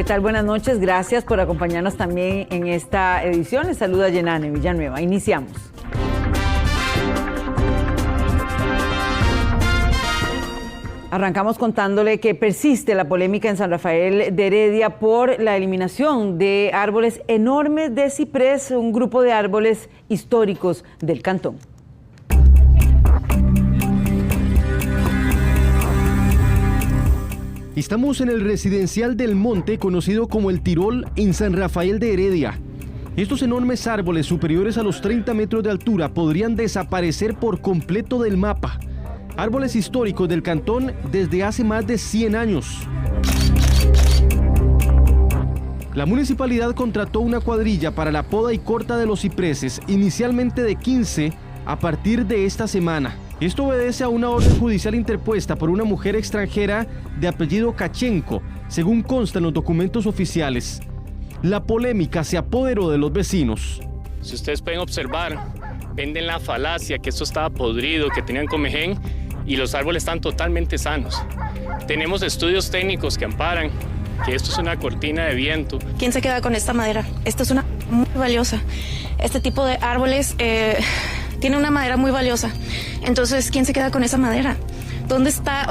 ¿Qué tal? Buenas noches. Gracias por acompañarnos también en esta edición. Les saluda Yenane Villanueva. Iniciamos. Arrancamos contándole que persiste la polémica en San Rafael de Heredia por la eliminación de árboles enormes de ciprés, un grupo de árboles históricos del cantón. Estamos en el residencial del Monte, conocido como el Tirol, en San Rafael de Heredia. Estos enormes árboles superiores a los 30 metros de altura podrían desaparecer por completo del mapa. Árboles históricos del cantón desde hace más de 100 años. La municipalidad contrató una cuadrilla para la poda y corta de los cipreses, inicialmente de 15 a partir de esta semana. Esto obedece a una orden judicial interpuesta por una mujer extranjera de apellido Kachenko, según consta en los documentos oficiales. La polémica se apoderó de los vecinos. Si ustedes pueden observar, venden la falacia que esto estaba podrido, que tenían comején, y los árboles están totalmente sanos. Tenemos estudios técnicos que amparan que esto es una cortina de viento. ¿Quién se queda con esta madera? Esta es una muy valiosa. Este tipo de árboles tiene una madera muy valiosa. Entonces, ¿quién se queda con esa madera? ¿Dónde está,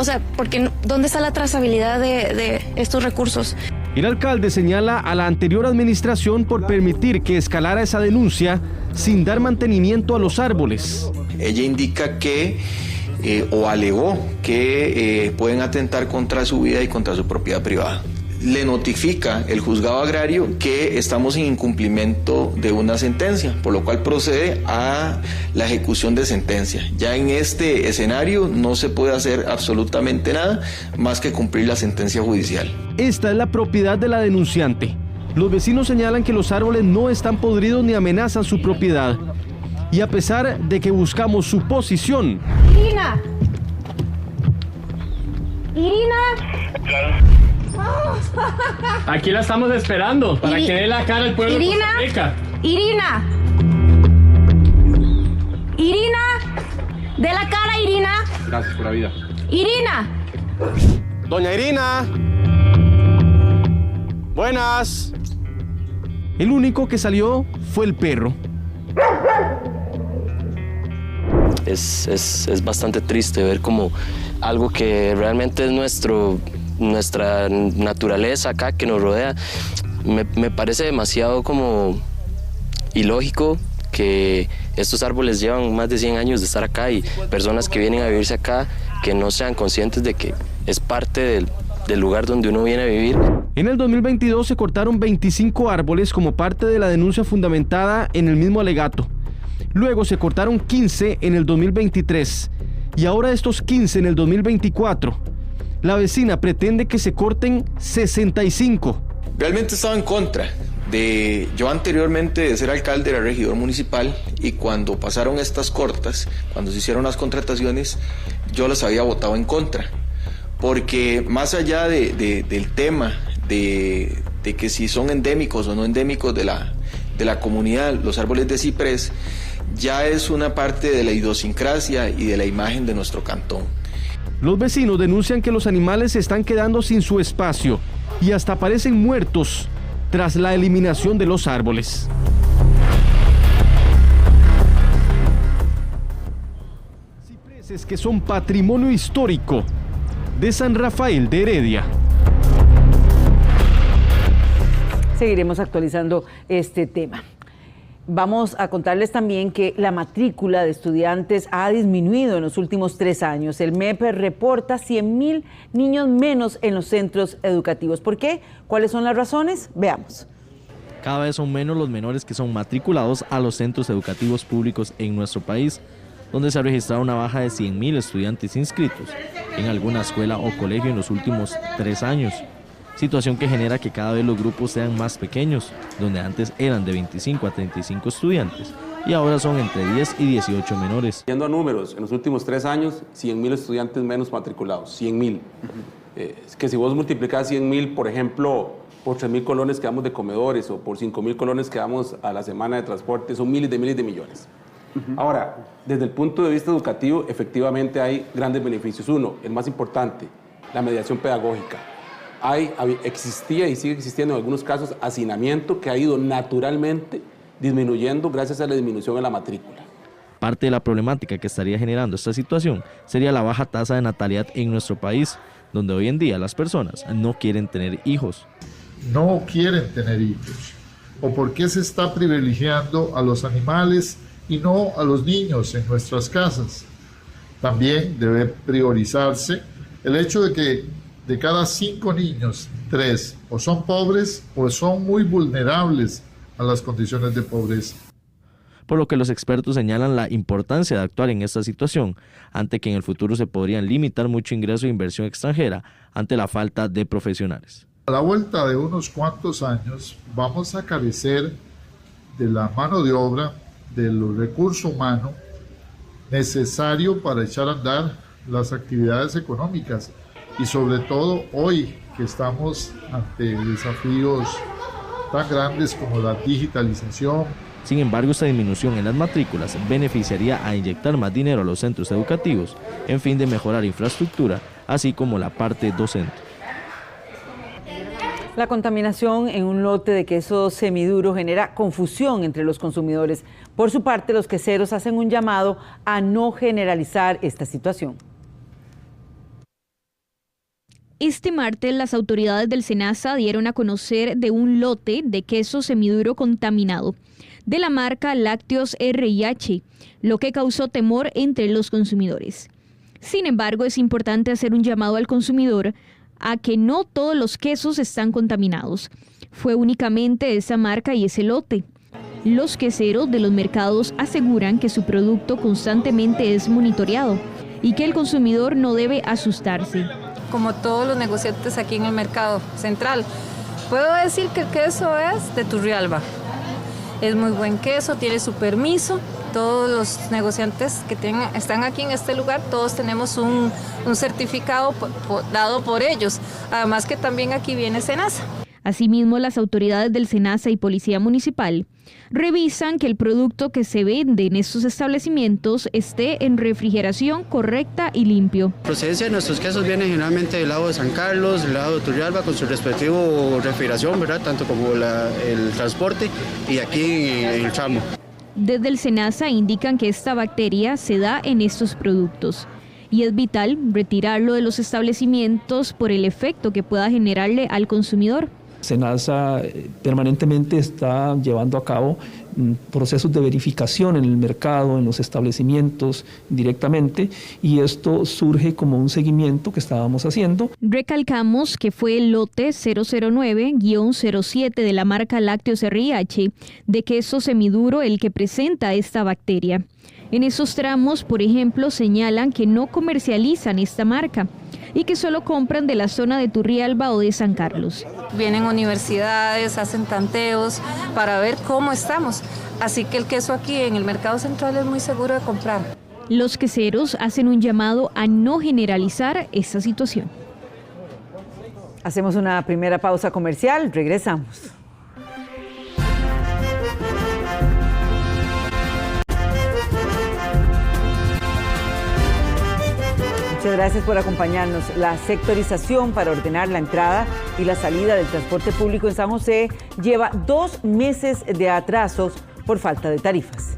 dónde está la trazabilidad de estos recursos? El alcalde señala a la anterior administración por permitir que escalara esa denuncia sin dar mantenimiento a los árboles. Ella indica que, o alegó que pueden atentar contra su vida y contra su propiedad privada. Le notifica el juzgado agrario que estamos en incumplimiento de una sentencia, por lo cual procede a la ejecución de sentencia. Ya en este escenario no se puede hacer absolutamente nada más que cumplir la sentencia judicial. Esta es la propiedad de la denunciante. Los vecinos señalan que los árboles no están podridos ni amenazan su propiedad. Y a pesar de que buscamos su posición... ¡Irina! ¡Irina! Aquí la estamos esperando para que dé la cara al pueblo de Costa Rica. ¡Irina! ¡Irina! ¡De la cara, Irina! Gracias por la vida. ¡Irina! Doña Irina. Buenas. El único que salió fue el perro. Es bastante triste ver como algo que realmente es nuestra naturaleza acá que nos rodea. Me parece demasiado como ilógico que estos árboles llevan más de 100 años de estar acá y personas que vienen a vivirse acá que no sean conscientes de que es parte del lugar donde uno viene a vivir. En el 2022 se cortaron 25 árboles como parte de la denuncia fundamentada en el mismo alegato. Luego se cortaron 15 en el 2023 y ahora estos 15 en el 2024. La vecina pretende que se corten 65. Realmente estaba en contra. Yo anteriormente de ser alcalde era regidor municipal y cuando pasaron estas cortas, cuando se hicieron las contrataciones, yo las había votado en contra. Porque más allá del tema de que si son endémicos o no endémicos de la comunidad, los árboles de ciprés, ya es una parte de la idiosincrasia y de la imagen de nuestro cantón. Los vecinos denuncian que los animales se están quedando sin su espacio y hasta aparecen muertos tras la eliminación de los árboles. Cipreses que son patrimonio histórico de San Rafael de Heredia. Seguiremos actualizando este tema. Vamos a contarles también que la matrícula de estudiantes ha disminuido en los últimos 3 años. El MEP reporta 100,000 niños menos en los centros educativos. ¿Por qué? ¿Cuáles son las razones? Veamos. Cada vez son menos los menores que son matriculados a los centros educativos públicos en nuestro país, donde se ha registrado una baja de 100,000 estudiantes inscritos en alguna escuela o colegio en los últimos 3 años. Situación que genera que cada vez los grupos sean más pequeños, donde antes eran de 25 a 35 estudiantes y ahora son entre 10 y 18 menores. Yendo a números, en los últimos 3 años, 100,000 estudiantes menos matriculados, 100,000. Es que si vos multiplicás 100,000, por ejemplo, por 3,000 colones que damos de comedores o por 5,000 colones que damos a la semana de transporte, son miles de millones. Ahora, desde el punto de vista educativo, efectivamente hay grandes beneficios. Uno, el más importante, la mediación pedagógica. existía y sigue existiendo en algunos casos hacinamiento que ha ido naturalmente disminuyendo gracias a la disminución en la matrícula. Parte de la problemática que estaría generando esta situación sería la baja tasa de natalidad en nuestro país, donde hoy en día las personas no quieren tener hijos. No quieren tener hijos. ¿O por qué se está privilegiando a los animales y no a los niños en nuestras casas? También debe priorizarse el hecho de que de cada 5 niños, 3 o son pobres o son muy vulnerables a las condiciones de pobreza. Por lo que los expertos señalan la importancia de actuar en esta situación, ante que en el futuro se podrían limitar mucho ingreso e inversión extranjera ante la falta de profesionales. A la vuelta de unos cuantos años vamos a carecer de la mano de obra, del recurso humano necesario para echar a andar las actividades económicas y sobre todo hoy que estamos ante desafíos tan grandes como la digitalización. Sin embargo, esta disminución en las matrículas beneficiaría a inyectar más dinero a los centros educativos en fin de mejorar infraestructura, así como la parte docente. La contaminación en un lote de queso semiduro genera confusión entre los consumidores. Por su parte, los queseros hacen un llamado a no generalizar esta situación. Este martes, las autoridades del SENASA dieron a conocer de un lote de queso semiduro contaminado de la marca Lácteos R&H, lo que causó temor entre los consumidores. Sin embargo, es importante hacer un llamado al consumidor a que no todos los quesos están contaminados. Fue únicamente esa marca y ese lote. Los queseros de los mercados aseguran que su producto constantemente es monitoreado y que el consumidor no debe asustarse. Como todos los negociantes aquí en el mercado central, puedo decir que el queso es de Turrialba. Es muy buen queso, tiene su permiso. Todos los negociantes que están aquí en este lugar, todos tenemos un certificado dado por ellos. Además que también aquí viene SENASA. Asimismo, las autoridades del SENASA y Policía Municipal revisan que el producto que se vende en estos establecimientos esté en refrigeración correcta y limpio. La procedencia de nuestros quesos viene generalmente del lado de San Carlos, del lado de Turrialba, con su respectivo refrigeración, ¿verdad? Tanto como el transporte y aquí en el tramo. Desde el SENASA indican que esta bacteria se da en estos productos y es vital retirarlo de los establecimientos por el efecto que pueda generarle al consumidor. SENASA permanentemente está llevando a cabo procesos de verificación en el mercado, en los establecimientos directamente, y esto surge como un seguimiento que estábamos haciendo. Recalcamos que fue el lote 009-07 de la marca Lácteos R&H de queso semiduro el que presenta esta bacteria. En esos tramos, por ejemplo, señalan que no comercializan esta marca y que solo compran de la zona de Turrialba o de San Carlos. Vienen universidades, hacen tanteos para ver cómo estamos. Así que el queso aquí en el mercado central es muy seguro de comprar. Los queseros hacen un llamado a no generalizar esta situación. Hacemos una primera pausa comercial, regresamos. Muchas gracias por acompañarnos. La sectorización para ordenar la entrada y la salida del transporte público en San José lleva 2 meses de atrasos por falta de tarifas.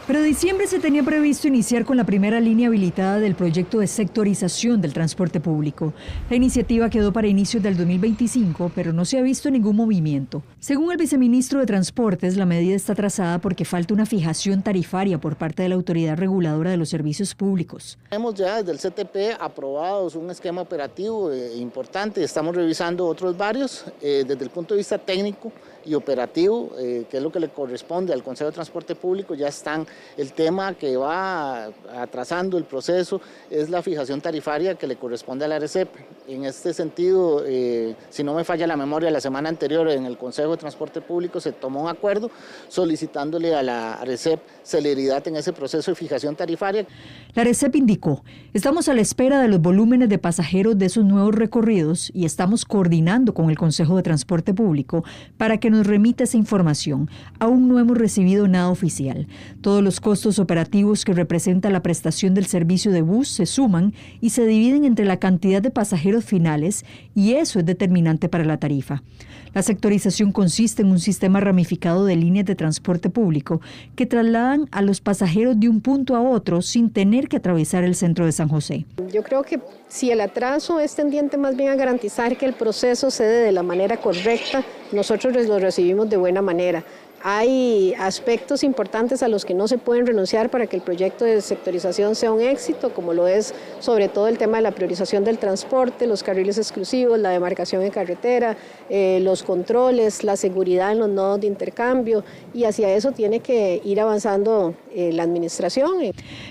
Pero en diciembre se tenía previsto iniciar con la primera línea habilitada del proyecto de sectorización del transporte público. La iniciativa quedó para inicios del 2025, pero no se ha visto ningún movimiento. Según el viceministro de Transportes, la medida está atrasada porque falta una fijación tarifaria por parte de la Autoridad Reguladora de los Servicios Públicos. Hemos ya desde el CTP aprobados un esquema operativo importante, estamos revisando otros varios desde el punto de vista técnico y operativo, que es lo que le corresponde al Consejo de Transporte Público. Ya están. El tema que va atrasando el proceso es la fijación tarifaria que le corresponde a la ARECEP. En este sentido, si no me falla la memoria, la semana anterior en el Consejo de Transporte Público se tomó un acuerdo solicitándole a la ARECEP celeridad en ese proceso de fijación tarifaria. La ARECEP indicó: estamos a la espera de los volúmenes de pasajeros de esos nuevos recorridos y estamos coordinando con el Consejo de Transporte Público para que nos nos remita esa información. Aún no hemos recibido nada oficial. Todos los costos operativos que representa la prestación del servicio de bus se suman y se dividen entre la cantidad de pasajeros finales, y eso es determinante para la tarifa. La sectorización consiste en un sistema ramificado de líneas de transporte público que trasladan a los pasajeros de un punto a otro sin tener que atravesar el centro de San José. Yo creo que si el atraso es tendiente más bien a garantizar que el proceso se dé de la manera correcta, nosotros lo recibimos de buena manera. Hay aspectos importantes a los que no se pueden renunciar para que el proyecto de sectorización sea un éxito, como lo es sobre todo el tema de la priorización del transporte, los carriles exclusivos, la demarcación en carretera, los controles, la seguridad en los nodos de intercambio, y hacia eso tiene que ir avanzando la administración.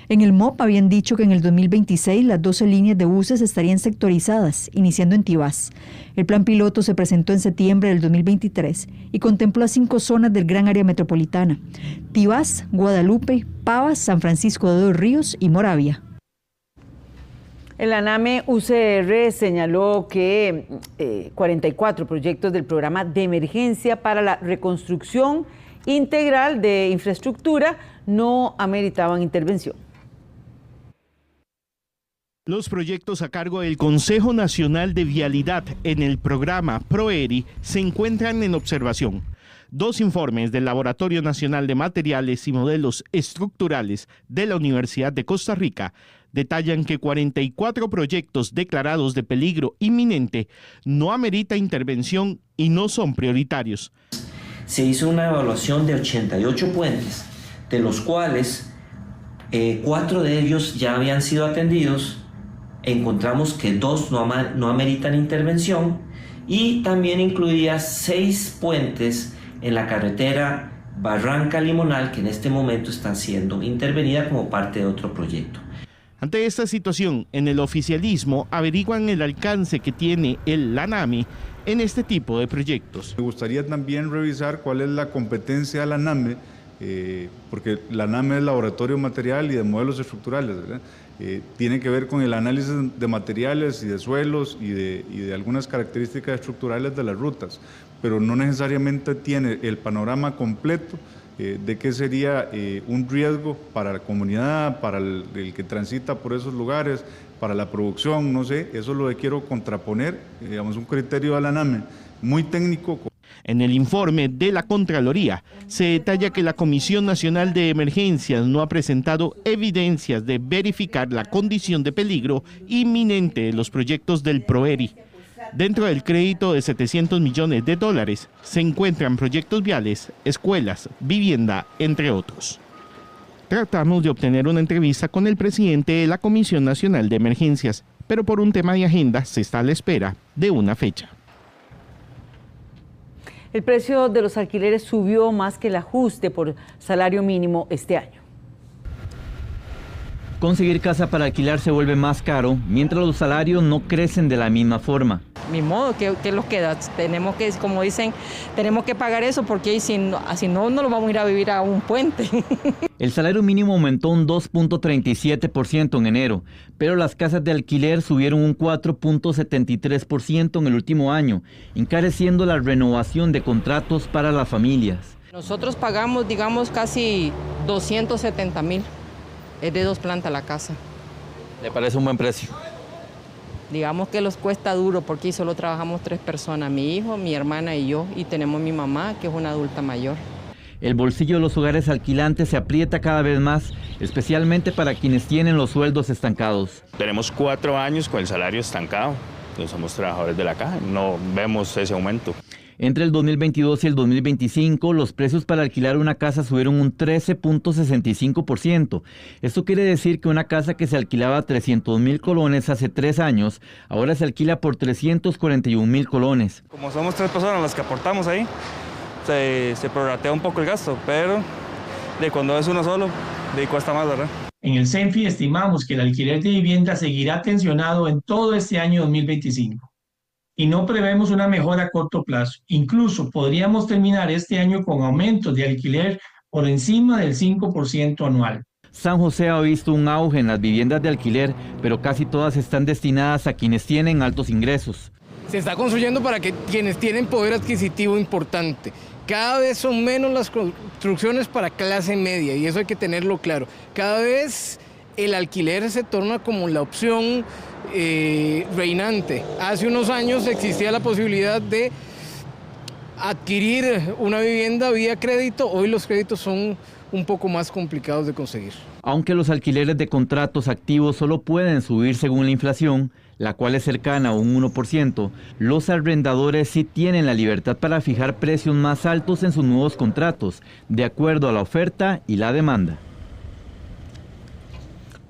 En el MOP habían dicho que en el 2026 las 12 líneas de buses estarían sectorizadas, iniciando en Tibás. El plan piloto se presentó en septiembre del 2023 y contempló a 5 zonas del gran área metropolitana: Tibás, Guadalupe, Pavas, San Francisco de los Ríos y Moravia. El ANAME UCR señaló que 44 proyectos del programa de emergencia para la reconstrucción integral de infraestructura no ameritaban intervención. Los proyectos a cargo del Consejo Nacional de Vialidad en el programa PROERI se encuentran en observación. 2 informes del Laboratorio Nacional de Materiales y Modelos Estructurales de la Universidad de Costa Rica detallan que 44 proyectos declarados de peligro inminente no amerita intervención y no son prioritarios. Se hizo una evaluación de 88 puentes, de los cuales 4 de ellos ya habían sido atendidos. Encontramos que 2 no ameritan intervención, y también incluía 6 puentes en la carretera Barranca-Limonal que en este momento están siendo intervenidas como parte de otro proyecto. Ante esta situación, en el oficialismo averiguan el alcance que tiene el ANAME en este tipo de proyectos. Me gustaría también revisar cuál es la competencia de la ANAME, porque la ANAME es laboratorio material y de modelos estructurales, ¿verdad? Tiene que ver con el análisis de materiales y de suelos y de algunas características estructurales de las rutas, pero no necesariamente tiene el panorama completo de qué sería un riesgo para la comunidad, para el que transita por esos lugares, para la producción, no sé, eso es lo que quiero contraponer, digamos, un criterio de la ANAME muy técnico. En el informe de la Contraloría se detalla que la Comisión Nacional de Emergencias no ha presentado evidencias de verificar la condición de peligro inminente de los proyectos del PROERI. Dentro del crédito de $700 millones se encuentran proyectos viales, escuelas, vivienda, entre otros. Tratamos de obtener una entrevista con el presidente de la Comisión Nacional de Emergencias, pero por un tema de agenda se está a la espera de una fecha. El precio de los alquileres subió más que el ajuste por salario mínimo este año. Conseguir casa para alquilar se vuelve más caro, mientras los salarios no crecen de la misma forma. Ni modo, ¿qué nos queda? Tenemos que, como dicen, tenemos que pagar eso, porque si no nos vamos a ir a vivir a un puente. El salario mínimo aumentó un 2.37% en enero, pero las casas de alquiler subieron un 4.73% en el último año, encareciendo la renovación de contratos para las familias. Nosotros pagamos, digamos, casi 270,000. Es de 2 plantas la casa. ¿Le parece un buen precio? Digamos que los cuesta duro, porque solo trabajamos 3 personas, mi hijo, mi hermana y yo, y tenemos mi mamá, que es una adulta mayor. El bolsillo de los hogares alquilantes se aprieta cada vez más, especialmente para quienes tienen los sueldos estancados. Tenemos 4 años con el salario estancado, no somos trabajadores de la caja, no vemos ese aumento. Entre el 2022 y el 2025, los precios para alquilar una casa subieron un 13.65%. Esto quiere decir que una casa que se alquilaba a 300,000 colones hace 3 años, ahora se alquila por 341,000 colones. Como somos 3 personas las que aportamos ahí, se prorratea un poco el gasto, pero de cuando es uno solo, de cuesta más, ¿verdad? En el CENFI estimamos que el alquiler de vivienda seguirá tensionado en todo este año 2025. Y no prevemos una mejora a corto plazo. Incluso podríamos terminar este año con aumentos de alquiler por encima del 5% anual. San José ha visto un auge en las viviendas de alquiler, pero casi todas están destinadas a quienes tienen altos ingresos. Se está construyendo para que quienes tienen poder adquisitivo importante Cada vez son menos las construcciones para clase media y eso hay que tenerlo claro. Cada vez el alquiler se torna como la opción reinante. Hace unos años existía la posibilidad de adquirir una vivienda vía crédito, hoy los créditos son un poco más complicados de conseguir. Aunque los alquileres de contratos activos solo pueden subir según la inflación, la cual es cercana a un 1%, los arrendadores sí tienen la libertad para fijar precios más altos en sus nuevos contratos, de acuerdo a la oferta y la demanda.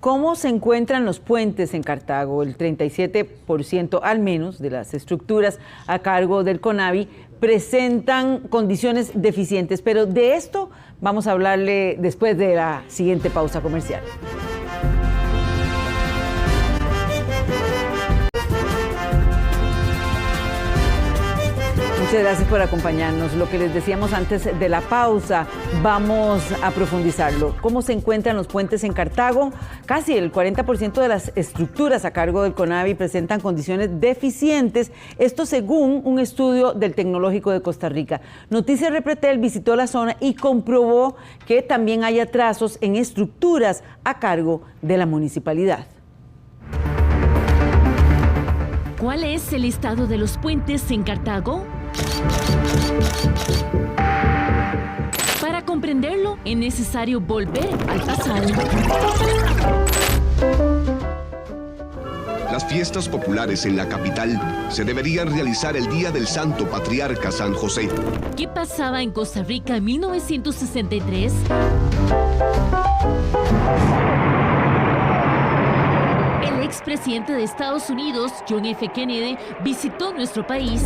¿Cómo se encuentran los puentes en Cartago? El 37% al menos de las estructuras a cargo del CONAVI presentan condiciones deficientes, pero de esto vamos a hablarle después de la siguiente pausa comercial. Muchas gracias por acompañarnos. Lo que les decíamos antes de la pausa, vamos a profundizarlo. ¿Cómo se encuentran los puentes en Cartago? Casi el 40% de las estructuras a cargo del CONAVI presentan condiciones deficientes, esto según un estudio del Tecnológico de Costa Rica. Noticias Repretel visitó la zona y comprobó que también hay atrasos en estructuras a cargo de la municipalidad. ¿Cuál es el estado de los puentes en Cartago? Para comprenderlo, es necesario volver al pasado. Las fiestas populares en la capital se deberían realizar el día del Santo Patriarca San José. ¿Qué pasaba en Costa Rica en 1963? El expresidente de Estados Unidos, John F. Kennedy, visitó nuestro país.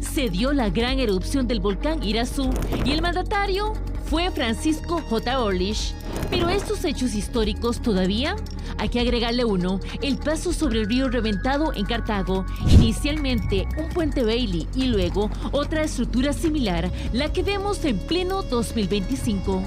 Se dio la gran erupción del volcán Irazú y el mandatario fue Francisco J. Orlich. Pero estos hechos históricos todavía hay que agregarle uno: el paso sobre el río Reventado en Cartago. Inicialmente un puente Bailey y luego otra estructura similar, la que vemos en pleno 2025.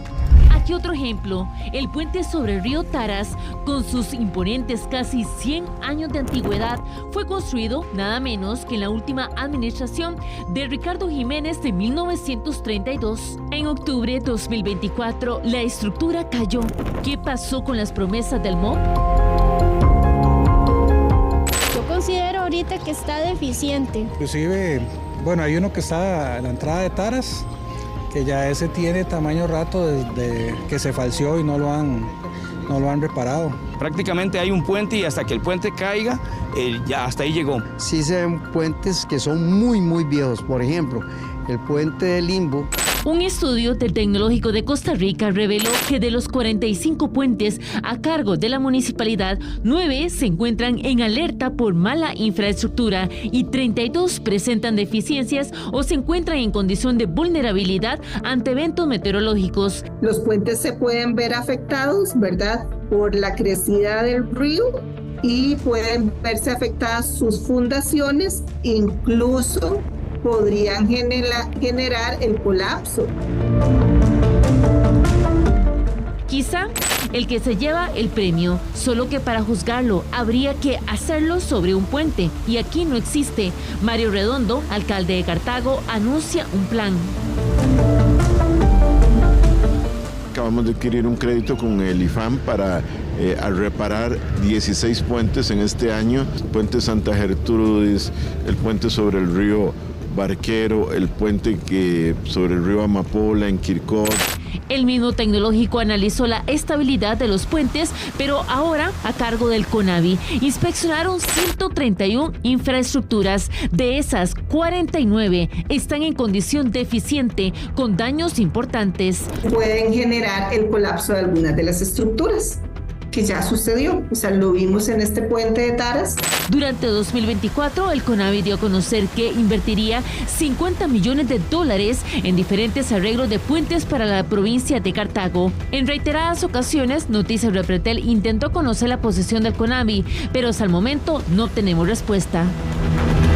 Aquí otro ejemplo, el puente sobre el río Taras, con sus imponentes casi 100 años de antigüedad, fue construido nada menos que en la última administración de Ricardo Jiménez de 1932. En octubre de 2024, la estructura cayó. ¿Qué pasó con las promesas del MOP? Yo considero ahorita que está deficiente. Inclusive, bueno, hay uno que está a la entrada de Taras, que ya ese tiene tamaño rato desde que se falseó y no lo han reparado. Prácticamente hay un puente y hasta que el puente caiga, ya hasta ahí llegó. Sí se ven puentes que son muy viejos. Por ejemplo, el puente de Limbo. Un estudio del Tecnológico de Costa Rica reveló que de los 45 puentes a cargo de la municipalidad, 9 se encuentran en alerta por mala infraestructura y 32 presentan deficiencias o se encuentran en condición de vulnerabilidad ante eventos meteorológicos. Los puentes se pueden ver afectados, ¿verdad?, por la crecida del río y pueden verse afectadas sus fundaciones, incluso podrían generar el colapso. Quizá el que se lleva el premio, solo que para juzgarlo habría que hacerlo sobre un puente, y aquí no existe. Mario Redondo, alcalde de Cartago, anuncia un plan. Acabamos de adquirir un crédito con el IFAM para reparar 16 puentes en este año. El puente Santa Gertrudis, el puente sobre el río Barquero, el puente sobre el río Amapola en Quircó. El mismo Tecnológico analizó la estabilidad de los puentes, pero ahora a cargo del CONAVI. Inspeccionaron 131 infraestructuras. De esas, 49 están en condición deficiente, con daños importantes. Pueden generar el colapso de algunas de las estructuras, que ya sucedió, o sea, lo vimos en este puente de Taras. Durante 2024, el CONAVI dio a conocer que invertiría $50 millones en diferentes arreglos de puentes para la provincia de Cartago. En reiteradas ocasiones, Noticias Repretel intentó conocer la posición del CONAVI, pero hasta el momento no tenemos respuesta.